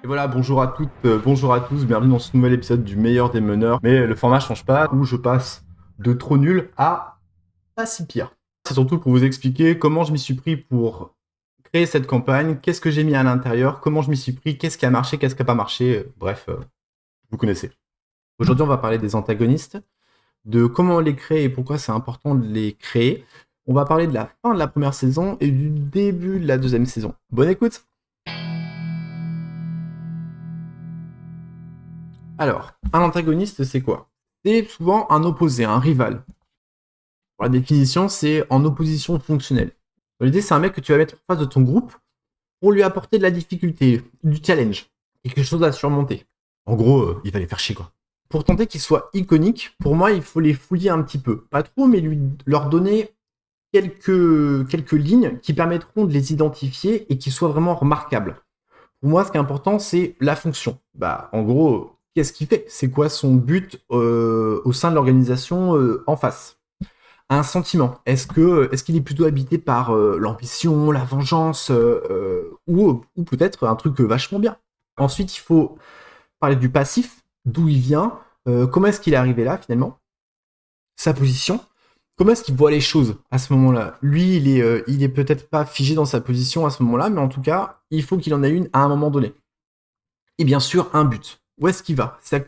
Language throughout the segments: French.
Voilà, bonjour à toutes, bonjour à tous, bienvenue dans ce nouvel épisode du meilleur des meneurs. Mais le format change pas, où je passe de trop nul à pas si pire. C'est surtout pour vous expliquer comment je m'y suis pris pour créer cette campagne, qu'est-ce que j'ai mis à l'intérieur, comment je m'y suis pris, qu'est-ce qui a marché, qu'est-ce qui n'a pas marché, bref, vous connaissez. Aujourd'hui, on va parler des antagonistes, de comment on les crée et pourquoi c'est important de les créer. On va parler de la fin de la première saison et du début de la deuxième saison. Bonne écoute! Alors, un antagoniste, c'est quoi? C'est souvent un opposé, un rival. Pour la définition, c'est en opposition fonctionnelle. L'idée, c'est un mec que tu vas mettre en face de ton groupe pour lui apporter de la difficulté, du challenge, et quelque chose à surmonter. En gros, il va les faire chier, quoi. Pour tenter qu'ils soient iconiques, pour moi, il faut les fouiller un petit peu. Pas trop, mais leur donner quelques lignes qui permettront de les identifier et qui soient vraiment remarquables. Pour moi, ce qui est important, c'est la fonction. En gros, qu'est-ce qu'il fait? C'est quoi son but au sein de l'organisation en face? Un sentiment. Est-ce qu'il est plutôt habité par l'ambition, la vengeance, ou peut-être un truc vachement bien? Ensuite, il faut parler du passif, d'où il vient, comment est-ce qu'il est arrivé là finalement, sa position, comment est-ce qu'il voit les choses à ce moment-là. Lui, il est peut-être pas figé dans sa position à ce moment-là, mais en tout cas, il faut qu'il en ait une à un moment donné. Et bien sûr, un but. Où est-ce qu'il va? C'est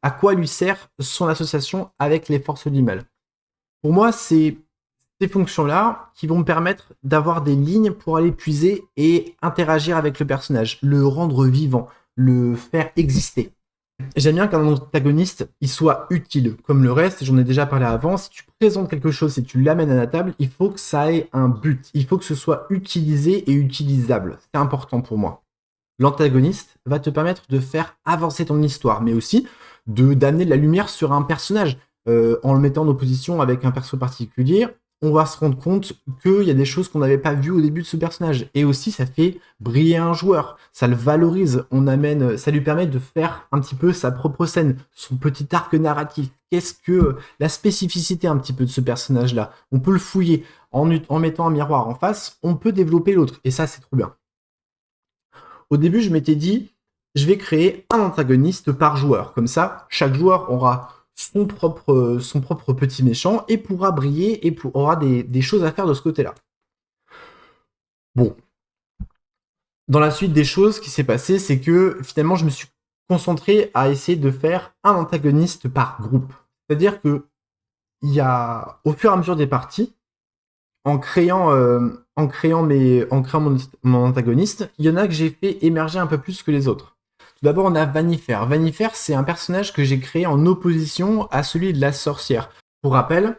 à quoi lui sert son association avec les forces du mal? Pour moi, c'est ces fonctions-là qui vont me permettre d'avoir des lignes pour aller puiser et interagir avec le personnage, le rendre vivant, le faire exister. J'aime bien qu'un antagoniste il soit utile, comme le reste, j'en ai déjà parlé avant, si tu présentes quelque chose, si tu l'amènes à la table, il faut que ça ait un but, il faut que ce soit utilisé et utilisable, c'est important pour moi. L'antagoniste va te permettre de faire avancer ton histoire, mais aussi d'amener de la lumière sur un personnage. En le mettant en opposition avec un perso particulier, on va se rendre compte qu'il y a des choses qu'on n'avait pas vues au début de ce personnage. Et aussi, ça fait briller un joueur, ça le valorise, ça lui permet de faire un petit peu sa propre scène, son petit arc narratif. Qu'est-ce que la spécificité un petit peu de ce personnage-là? On peut le fouiller en mettant un miroir en face, on peut développer l'autre. Et ça, c'est trop bien. Au début, je m'étais dit, je vais créer un antagoniste par joueur. Comme ça, chaque joueur aura son propre petit méchant et pourra briller et aura des choses à faire de ce côté-là. Bon. Dans la suite des choses, ce qui s'est passé, c'est que finalement, je me suis concentré à essayer de faire un antagoniste par groupe. C'est-à-dire que au fur et à mesure des parties, en créant mon antagoniste, il y en a que j'ai fait émerger un peu plus que les autres. Tout d'abord, on a Vanifer. Vanifer, c'est un personnage que j'ai créé en opposition à celui de la sorcière. Pour rappel,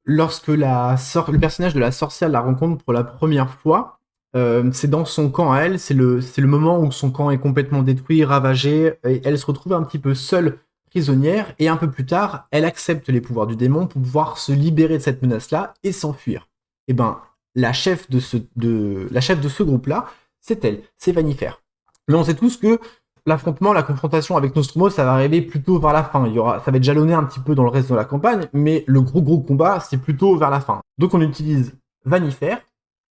lorsque le personnage de la sorcière la rencontre pour la première fois, c'est dans son camp à elle, c'est le moment où son camp est complètement détruit, ravagé, et elle se retrouve un petit peu seule, prisonnière, et un peu plus tard, elle accepte les pouvoirs du démon pour pouvoir se libérer de cette menace-là et s'enfuir. Et ben, la chef de ce groupe-là, c'est elle, c'est Vanifer. Mais on sait tous que la confrontation avec Nostromo, ça va arriver plutôt vers la fin. Ça va être jalonné un petit peu dans le reste de la campagne, mais le gros combat, c'est plutôt vers la fin. Donc on utilise Vanifer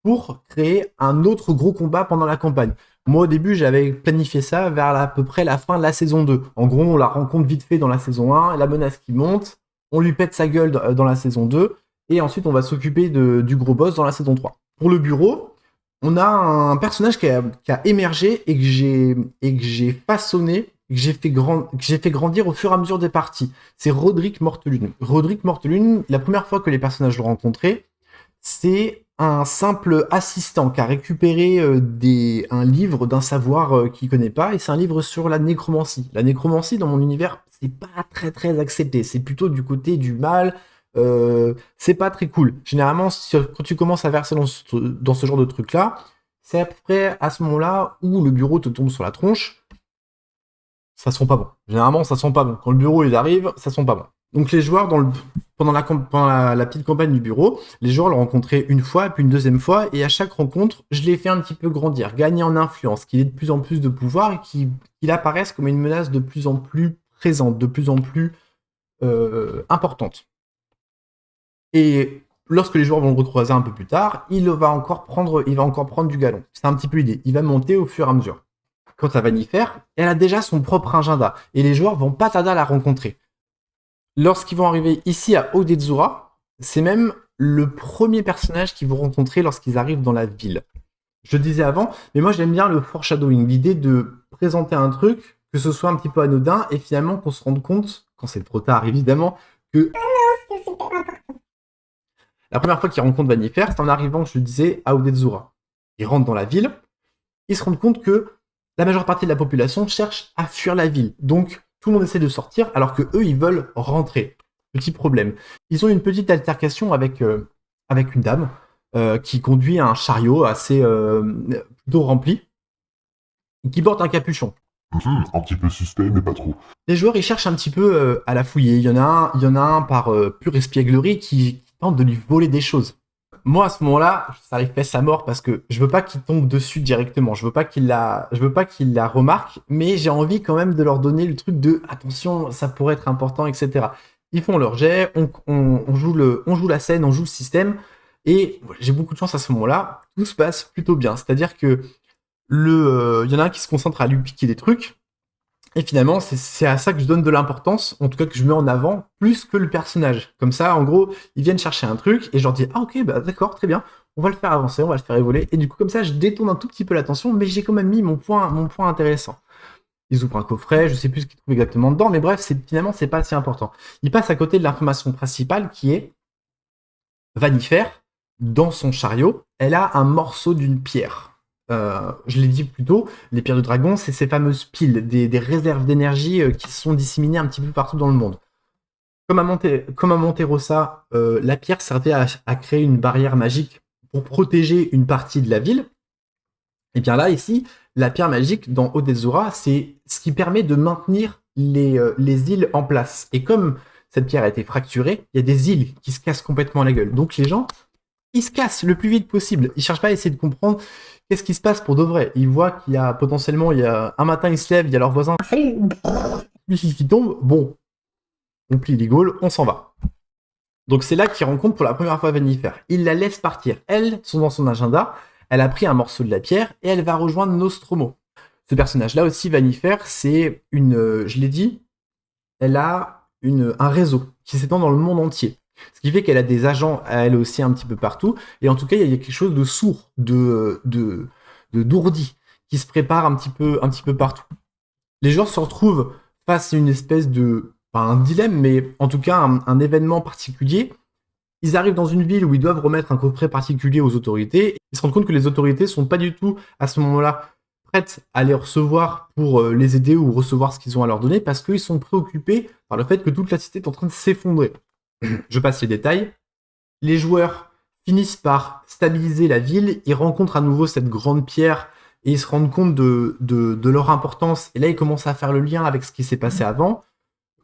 pour créer un autre gros combat pendant la campagne. Moi, au début, j'avais planifié ça vers à peu près la fin de la saison 2. En gros, on la rencontre vite fait dans la saison 1, la menace qui monte, on lui pète sa gueule dans la saison 2, et ensuite on va s'occuper du gros boss dans la saison 3. Pour le bureau, on a un personnage qui a émergé et que j'ai façonné, que j'ai fait grandir au fur et à mesure des parties. C'est Roderick Mortelune. Roderick Mortelune, la première fois que les personnages l'ont rencontré, c'est un simple assistant qui a récupéré un livre d'un savoir qu'il connaît pas, et c'est un livre sur la nécromancie. La nécromancie, dans mon univers, c'est pas très accepté. C'est plutôt du côté du mal. C'est pas très cool. Généralement, quand tu commences à verser dans ce genre de truc-là, c'est après à ce moment-là où le bureau te tombe sur la tronche. Ça sent pas bon. Généralement, ça sent pas bon. Quand le bureau il arrive, ça sent pas bon. Donc les joueurs, pendant la petite campagne du bureau, les joueurs l'ont rencontré une fois, puis une deuxième fois, et à chaque rencontre, je l'ai fait un petit peu grandir, gagner en influence, qu'il ait de plus en plus de pouvoir et qu'il apparaisse comme une menace de plus en plus présente, de plus en plus importante. Et lorsque les joueurs vont le recroiser un peu plus tard, il va encore prendre du galon. C'est un petit peu l'idée. Il va monter au fur et à mesure. quant à Vanifer, elle a déjà son propre agenda, et les joueurs vont pas tarder à la rencontrer. Lorsqu'ils vont arriver ici à Odezura, c'est même le premier personnage qu'ils vont rencontrer lorsqu'ils arrivent dans la ville. Je le disais avant, mais moi j'aime bien le foreshadowing, l'idée de présenter un truc, que ce soit un petit peu anodin, et finalement qu'on se rende compte, quand c'est trop tard évidemment, que la première fois qu'ils rencontrent Vanifer, c'est en arrivant, je le disais, à Odezura. Ils rentrent dans la ville, ils se rendent compte que la majeure partie de la population cherche à fuir la ville. Donc tout le monde essaie de sortir, alors que eux ils veulent rentrer. Petit problème. Ils ont une petite altercation avec une dame qui conduit un chariot assez plutôt rempli, qui porte un capuchon. Un petit peu suspect, mais pas trop. Les joueurs ils cherchent un petit peu à la fouiller. Il y en a un par pure espièglerie qui tente de lui voler des choses. Moi à ce moment-là, ça arrive à sa mort parce que je veux pas qu'il tombe dessus directement. Je veux pas qu'il la remarque, mais j'ai envie quand même de leur donner le truc de attention, ça pourrait être important, etc. Ils font leur jet, on joue la scène, on joue le système, et j'ai beaucoup de chance à ce moment-là. Tout se passe plutôt bien. C'est-à-dire que il y en a un qui se concentre à lui piquer des trucs. Et finalement, c'est à ça que je donne de l'importance, en tout cas que je mets en avant, plus que le personnage. Comme ça, en gros, ils viennent chercher un truc, et je leur dis, ah ok, bah d'accord, très bien, on va le faire avancer, on va le faire évoluer, et du coup, comme ça, je détourne un tout petit peu l'attention, mais j'ai quand même mis mon point intéressant. Ils ouvrent un coffret, je sais plus ce qu'ils trouvent exactement dedans, mais bref, finalement, c'est pas si important. Ils passent à côté de l'information principale, qui est Vanifer, dans son chariot, elle a un morceau d'une pierre. Je l'ai dit plus tôt, les pierres de dragon, c'est ces fameuses piles, des réserves d'énergie qui sont disséminées un petit peu partout dans le monde. Comme à Monterosa, la pierre servait à créer une barrière magique pour protéger une partie de la ville. Et bien là, ici, la pierre magique dans Odezura, c'est ce qui permet de maintenir les îles en place. Et comme cette pierre a été fracturée, il y a des îles qui se cassent complètement la gueule. Donc les gens, ils se cassent le plus vite possible. Ils cherchent pas à essayer de comprendre qu'est-ce qui se passe pour de vrai. Ils voient qu'il y a potentiellement, un matin ils se lèvent, il y a leur voisin qui tombe. Bon, on plie les gaules, on s'en va. Donc c'est là qu'ils rencontrent pour la première fois Vanifer. Ils la laissent partir. Elles sont dans son agenda. Elle a pris un morceau de la pierre et elle va rejoindre Nostromo. Ce personnage-là aussi, Vanifer, c'est je l'ai dit, elle a un réseau qui s'étend dans le monde entier. Ce qui fait qu'elle a des agents à elle aussi un petit peu partout. Et en tout cas, il y a quelque chose de sourd, d'ourdi, qui se prépare un petit peu partout. Les joueurs se retrouvent face à une espèce pas un dilemme, mais en tout cas un événement particulier. Ils arrivent dans une ville où ils doivent remettre un coffret particulier aux autorités. Ils se rendent compte que les autorités sont pas du tout, à ce moment-là, prêtes à les recevoir pour les aider ou recevoir ce qu'ils ont à leur donner parce qu'ils sont préoccupés par le fait que toute la cité est en train de s'effondrer. Je passe les détails. Les joueurs finissent par stabiliser la ville, ils rencontrent à nouveau cette grande pierre et ils se rendent compte de leur importance. Et là, ils commencent à faire le lien avec ce qui s'est passé avant.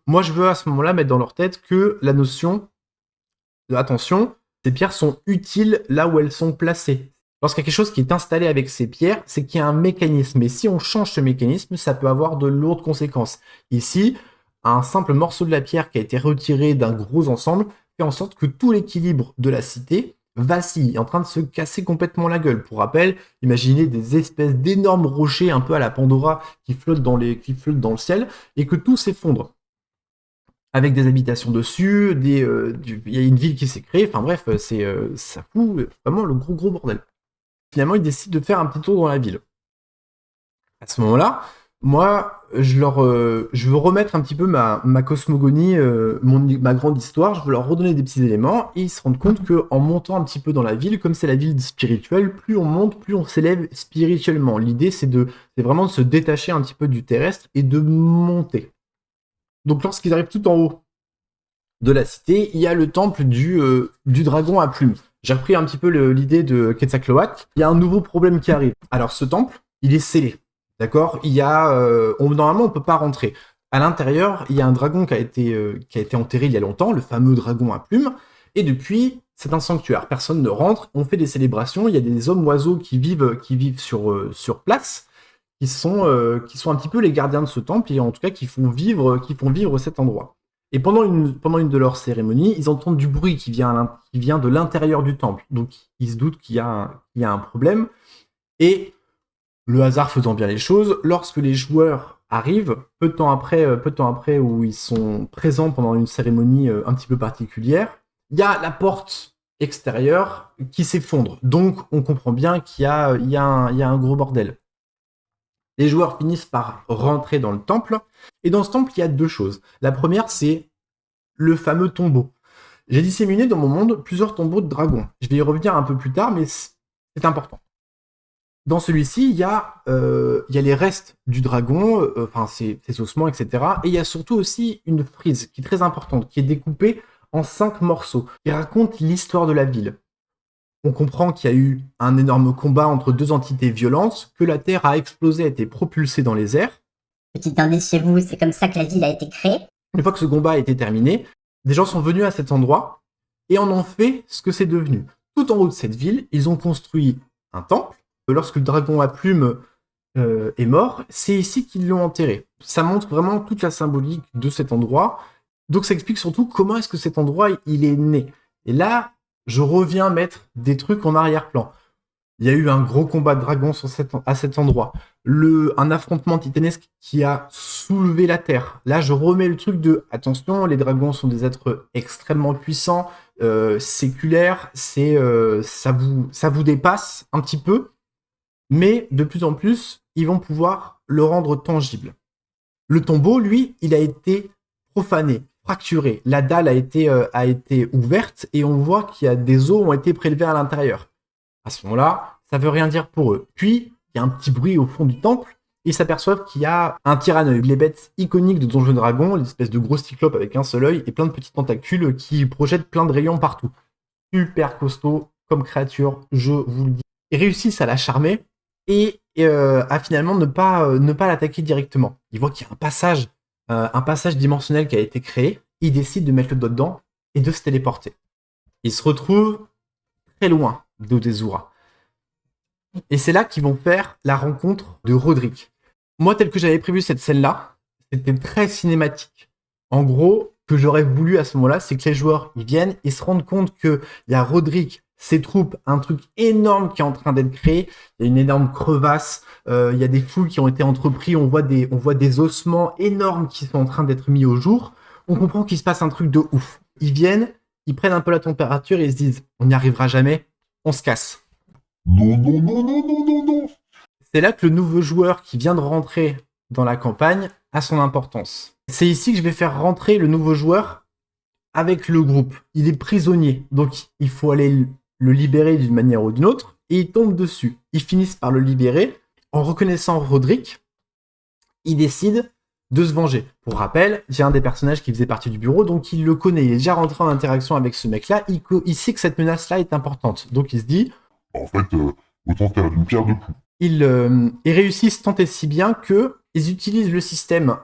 Moi, je veux à ce moment-là mettre dans leur tête que la notion de attention, ces pierres sont utiles là où elles sont placées. Lorsqu'il y a quelque chose qui est installé avec ces pierres, c'est qu'il y a un mécanisme. Et si on change ce mécanisme, ça peut avoir de lourdes conséquences. Ici, un simple morceau de la pierre qui a été retiré d'un gros ensemble fait en sorte que tout l'équilibre de la cité vacille, est en train de se casser complètement la gueule. Pour rappel, imaginez des espèces d'énormes rochers un peu à la Pandora qui flottent dans le ciel et que tout s'effondre. Avec des habitations dessus, il y a une ville qui s'est créée, enfin bref, ça fout vraiment le gros bordel. Finalement, ils décident de faire un petit tour dans la ville. À ce moment-là, moi, je veux remettre un petit peu ma cosmogonie, ma grande histoire, je veux leur redonner des petits éléments, et ils se rendent compte qu'en montant un petit peu dans la ville, comme c'est la ville spirituelle, plus on monte, plus on s'élève spirituellement. L'idée, c'est vraiment de se détacher un petit peu du terrestre et de monter. Donc lorsqu'ils arrivent tout en haut de la cité, il y a le temple du dragon à plumes. J'ai repris un petit peu l'idée de Quetzalcoatl. Il y a un nouveau problème qui arrive. Alors ce temple, il est scellé. D'accord, normalement, on peut pas rentrer. À l'intérieur, il y a un dragon qui a été enterré il y a longtemps, le fameux dragon à plumes. Et depuis, c'est un sanctuaire. Personne ne rentre. On fait des célébrations. Il y a des hommes oiseaux qui vivent sur place, qui sont un petit peu les gardiens de ce temple et en tout cas qui font vivre cet endroit. Et pendant une de leurs cérémonies, ils entendent du bruit qui vient de l'intérieur du temple. Donc ils se doutent qu'il y a un problème. Et Le hasard faisant bien les choses, lorsque les joueurs arrivent, peu de temps après où ils sont présents pendant une cérémonie un petit peu particulière, il y a la porte extérieure qui s'effondre. Donc on comprend bien qu'il y a un gros bordel. Les joueurs finissent par rentrer dans le temple, et dans ce temple, il y a deux choses. La première, c'est le fameux tombeau. J'ai disséminé dans mon monde plusieurs tombeaux de dragons. Je vais y revenir un peu plus tard, mais c'est important. Dans celui-ci, il y a les restes du dragon, enfin ses ossements, etc. Et il y a surtout aussi une frise qui est très importante, qui est découpée en 5 morceaux, qui raconte l'histoire de la ville. On comprend qu'il y a eu un énorme combat entre deux entités violentes, que la Terre a explosé, a été propulsée dans les airs. Petit indice chez vous, c'est comme ça que la ville a été créée. Une fois que ce combat a été terminé, des gens sont venus à cet endroit et en ont fait ce que c'est devenu. Tout en haut de cette ville, ils ont construit un temple. Lorsque le dragon à plumes est mort, c'est ici qu'ils l'ont enterré. Ça montre vraiment toute la symbolique de cet endroit. Donc ça explique surtout comment est-ce que cet endroit il est né. Et là, je reviens mettre des trucs en arrière-plan. Il y a eu un gros combat de dragons à cet endroit. Un affrontement titanesque qui a soulevé la Terre. Là, je remets le truc de attention, les dragons sont des êtres extrêmement puissants, séculaires, ça vous dépasse un petit peu, mais de plus en plus, ils vont pouvoir le rendre tangible. Le tombeau, lui, il a été profané, fracturé. La dalle a été ouverte et on voit qu'il y a des os ont été prélevés à l'intérieur. À ce moment-là, ça veut rien dire pour eux. Puis, il y a un petit bruit au fond du temple, et ils s'aperçoivent qu'il y a un tyranneuil, les bêtes iconiques de Donjons et Dragons, l'espèce de gros cyclope avec un seul œil et plein de petits tentacules qui projettent plein de rayons partout. Super costaud comme créature, je vous le dis. Ils réussissent à la charmer et à finalement ne pas l'attaquer directement. Ils voient qu'il y a un passage dimensionnel qui a été créé, ils décident de mettre le doigt dedans et de se téléporter. Ils se retrouvent très loin d'Odezura. Et c'est là qu'ils vont faire la rencontre de Roderick. Moi, tel que j'avais prévu cette scène-là, c'était très cinématique. En gros, ce que j'aurais voulu à ce moment-là, c'est que les joueurs ils viennent et se rendent compte qu'il y a Roderick, ses troupes, un truc énorme qui est en train d'être créé. Il y a une énorme crevasse, il y a des fouilles qui ont été entreprises, on voit des ossements énormes qui sont en train d'être mis au jour. On comprend qu'il se passe un truc de ouf. Ils viennent, ils prennent un peu la température et ils se disent « on n'y arrivera jamais, on se casse ». Non, non, non, non, non, non, non. C'est là que le nouveau joueur qui vient de rentrer dans la campagne a son importance. C'est ici que je vais faire rentrer le nouveau joueur avec le groupe. Il est prisonnier, donc il faut aller le libérer d'une manière ou d'une autre, et il tombe dessus. Ils finissent par le libérer. En reconnaissant Roderick, il décide de se venger. Pour rappel, j'ai un des personnages qui faisait partie du bureau, donc il le connaît. Il est déjà rentré en interaction avec ce mec-là. Il sait que cette menace-là est importante. Donc il se dit... En fait, autant faire d'une pierre deux coups. Ils réussissent tant et si bien qu'ils utilisent le système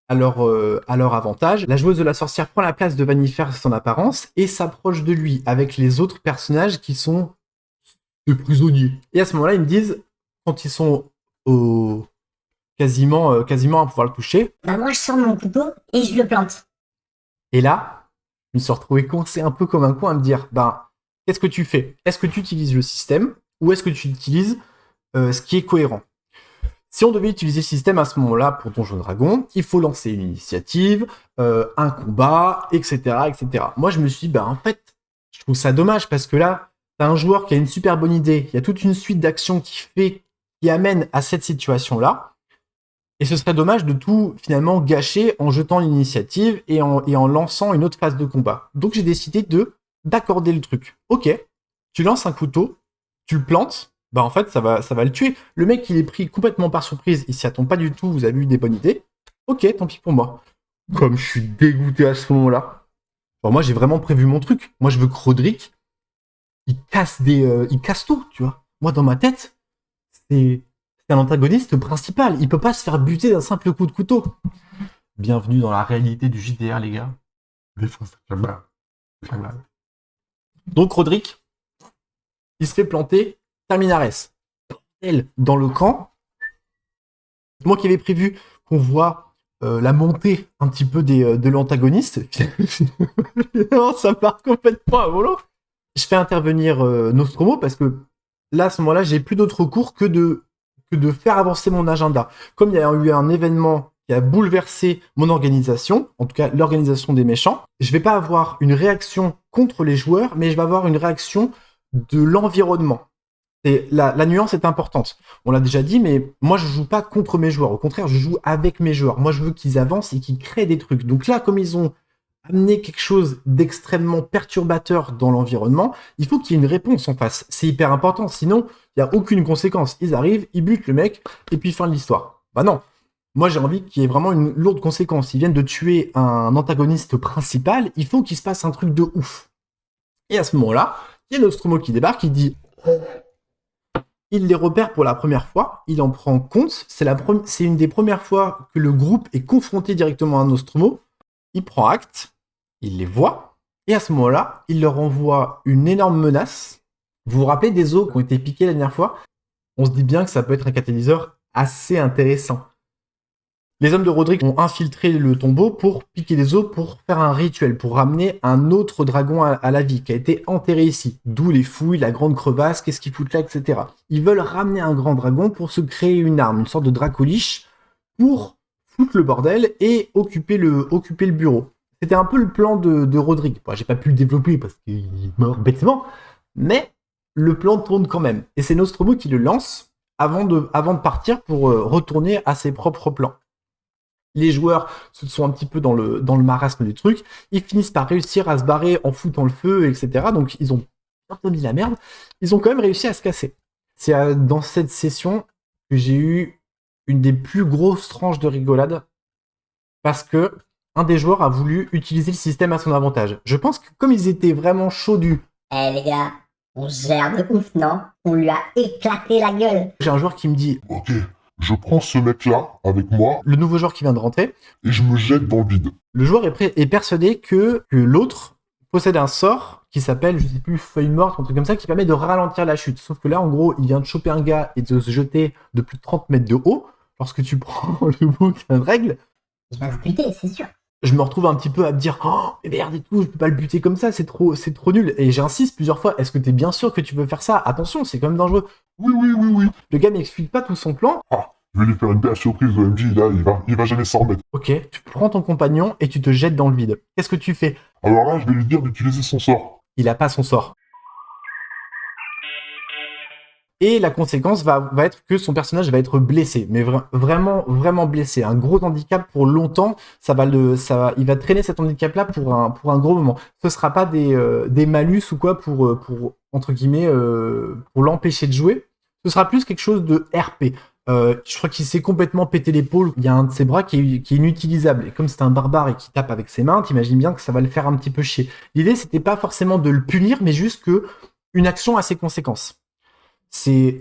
à leur avantage. La joueuse de la sorcière prend la place de Vanifer, son apparence, et s'approche de lui avec les autres personnages qui sont des prisonniers. Et à ce moment-là, ils me disent, quand ils sont quasiment à pouvoir le toucher, Bah moi je sors mon couteau et je le plante. et là, je me suis retrouvé coincé un peu comme un con à me dire, qu'est-ce que tu fais? Est-ce que tu utilises le système ou est-ce que tu utilises ce qui est cohérent? Si on devait utiliser le système à ce moment-là pour Donjons et Dragons, il faut lancer une initiative, un combat, etc., etc. Moi, je me suis dit, en fait, je trouve ça dommage parce que là, t'as un joueur qui a une super bonne idée, il y a toute une suite d'actions qui amène à cette situation-là, et ce serait dommage de tout finalement gâcher en jetant l'initiative et en lançant une autre phase de combat. Donc j'ai décidé d'accorder le truc. Ok, tu lances un couteau, tu le plantes, en fait ça va le tuer. Le mec il est pris complètement par surprise, il s'y attend pas du tout, vous avez eu des bonnes idées. Ok, tant pis pour moi. Comme je suis dégoûté à ce moment-là. Moi j'ai vraiment prévu mon truc. Moi je veux que Roderick, il casse tout, tu vois. Moi dans ma tête, c'est un antagoniste principal. Il peut pas se faire buter d'un simple coup de couteau. Bienvenue dans la réalité du JDR les gars. Des fois ça fait mal. Donc Roderick, il se fait planter Terminares. Dans le camp. Moi qui avais prévu qu'on voit la montée un petit peu de l'antagoniste. Non, ça part complètement à volo. Je fais intervenir Nostromo parce que là, à ce moment-là, j'ai plus d'autre recours que que de faire avancer mon agenda. Comme il y a eu un événement qui a bouleversé mon organisation, en tout cas l'organisation des méchants, je vais pas avoir une réaction contre les joueurs, mais je vais avoir une réaction de l'environnement. Et la nuance est importante. On l'a déjà dit, mais moi je joue pas contre mes joueurs. Au contraire, je joue avec mes joueurs. Moi je veux qu'ils avancent et qu'ils créent des trucs. Donc là, comme ils ont amené quelque chose d'extrêmement perturbateur dans l'environnement, il faut qu'il y ait une réponse en face. C'est hyper important. Sinon, il n'y a aucune conséquence. Ils arrivent, ils butent le mec, et puis fin de l'histoire. Bah non. Moi j'ai envie qu'il y ait vraiment une lourde conséquence. Ils viennent de tuer un antagoniste principal, il faut qu'il se passe un truc de ouf. Et à ce moment-là, il y a Nostromo qui débarque, il dit... Il les repère pour la première fois, il en prend compte, c'est une des premières fois que le groupe est confronté directement à Nostromo, il prend acte, il les voit, et à ce moment-là, il leur envoie une énorme menace. Vous vous rappelez des os qui ont été piqués la dernière fois? On se dit bien que ça peut être un catalyseur assez intéressant. Les hommes de Roderick ont infiltré le tombeau pour piquer des os, pour faire un rituel, pour ramener un autre dragon à la vie, qui a été enterré ici. D'où les fouilles, la grande crevasse, qu'est-ce qu'ils foutent là, etc. Ils veulent ramener un grand dragon pour se créer une arme, une sorte de dracoliche, pour foutre le bordel et occuper le bureau. C'était un peu le plan de Roderick. Bon, j'ai pas pu le développer parce qu'il est mort bêtement, mais le plan tourne quand même. Et c'est Nostromo qui le lance avant de partir pour retourner à ses propres plans. Les joueurs se sont un petit peu dans le marasme du truc. Ils finissent par réussir à se barrer en foutant le feu, etc. Donc ils ont un peu mis la merde. Ils ont quand même réussi à se casser. C'est dans cette session que j'ai eu une des plus grosses tranches de rigolade parce que un des joueurs a voulu utiliser le système à son avantage. Je pense que comme ils étaient vraiment chauds Eh les gars, on gère de ouf, non? On lui a éclaté la gueule. J'ai un joueur qui me dit... Ok, je prends ce mec-là avec moi Le nouveau joueur qui vient de rentrer. et je me jette dans le vide. Le joueur est persuadé que l'autre possède un sort qui s'appelle, je sais plus, feuille morte, un truc comme ça, qui permet de ralentir la chute. Sauf que là, en gros, il vient de choper un gars et de se jeter de plus de 30 mètres de haut. Lorsque tu prends le bouquin de règles, Il va se buter, c'est sûr. je me retrouve un petit peu à me dire « Oh, mais merde et tout, je peux pas le buter comme ça, c'est trop nul. » Et j'insiste plusieurs fois, est-ce que t'es bien sûr que tu veux faire ça? Attention, c'est quand même dangereux. Oui. Le gars m'explique pas tout son plan. Je vais lui faire une belle surprise de MJ, là, il va jamais s'en remettre. Ok, tu prends ton compagnon et tu te jettes dans le vide. Qu'est-ce que tu fais? Alors là, je vais lui dire d'utiliser son sort. Il a pas son sort. Et la conséquence va être que son personnage va être blessé, mais vraiment blessé. Un gros handicap pour longtemps, il va traîner cet handicap-là pour un gros moment. Ce sera pas des malus ou quoi pour entre guillemets, pour l'empêcher de jouer. Ce sera plus quelque chose de RP. Je crois qu'il s'est complètement pété l'épaule. Il y a un de ses bras qui est inutilisable. Et comme c'est un barbare et qui tape avec ses mains, t'imagines bien que ça va le faire un petit peu chier. L'idée, c'était pas forcément de le punir, mais juste que une action a ses conséquences.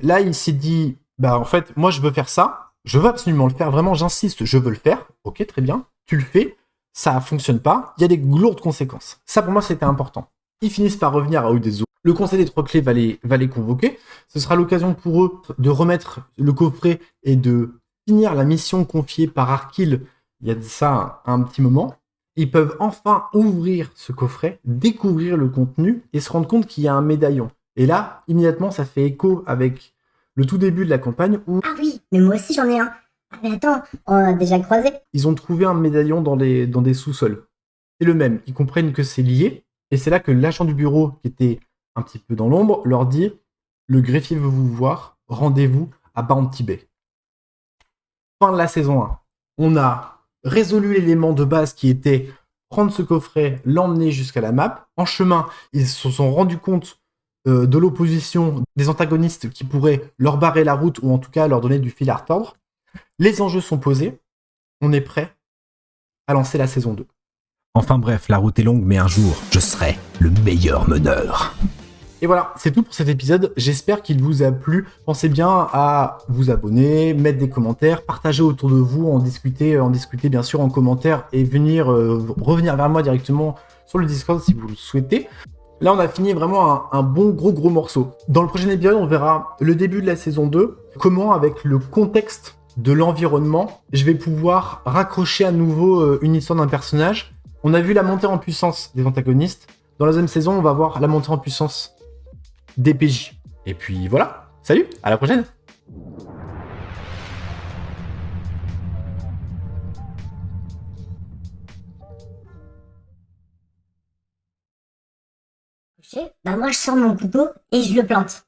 Là, il s'est dit, bah en fait, moi je veux faire ça, je veux absolument le faire, vraiment j'insiste, je veux le faire. Ok, très bien, tu le fais, ça fonctionne pas, il y a des lourdes conséquences. Ça pour moi c'était important. Ils finissent par revenir à Udezo. Le conseil des trois clés va les convoquer. Ce sera l'occasion pour eux de remettre le coffret et de finir la mission confiée par Arkil il y a de ça un petit moment. Ils peuvent enfin ouvrir ce coffret, découvrir le contenu et se rendre compte qu'il y a un médaillon. Et là, immédiatement, ça fait écho avec le tout début de la campagne où... Ah oui, mais moi aussi j'en ai un. Ah mais attends, on a déjà croisé. Ils ont trouvé un médaillon dans des sous-sols. C'est le même, ils comprennent que c'est lié. Et c'est là que l'agent du bureau, qui était un petit peu dans l'ombre, leur dit « Le greffier veut vous voir, rendez-vous à Bounty Bay. » Fin de la saison 1. On a résolu l'élément de base qui était prendre ce coffret, l'emmener jusqu'à la map. En chemin, ils se sont rendus compte de l'opposition, des antagonistes qui pourraient leur barrer la route ou en tout cas leur donner du fil à retordre. Les enjeux sont posés, on est prêt à lancer la saison 2. Enfin bref, la route est longue, mais un jour, je serai le meilleur meneur. Et voilà, c'est tout pour cet épisode. J'espère qu'il vous a plu. Pensez bien à vous abonner, mettre des commentaires, partager autour de vous, en discuter bien sûr en commentaire et venir revenir vers moi directement sur le Discord si vous le souhaitez. Là, on a fini vraiment un bon gros morceau. Dans le prochain épisode, on verra le début de la saison 2, comment avec le contexte de l'environnement, je vais pouvoir raccrocher à nouveau une histoire d'un personnage. On a vu la montée en puissance des antagonistes. Dans la deuxième saison, on va voir la montée en puissance des PJ. Et puis voilà, salut, à la prochaine! touché, bah moi je sors mon couteau et je le plante.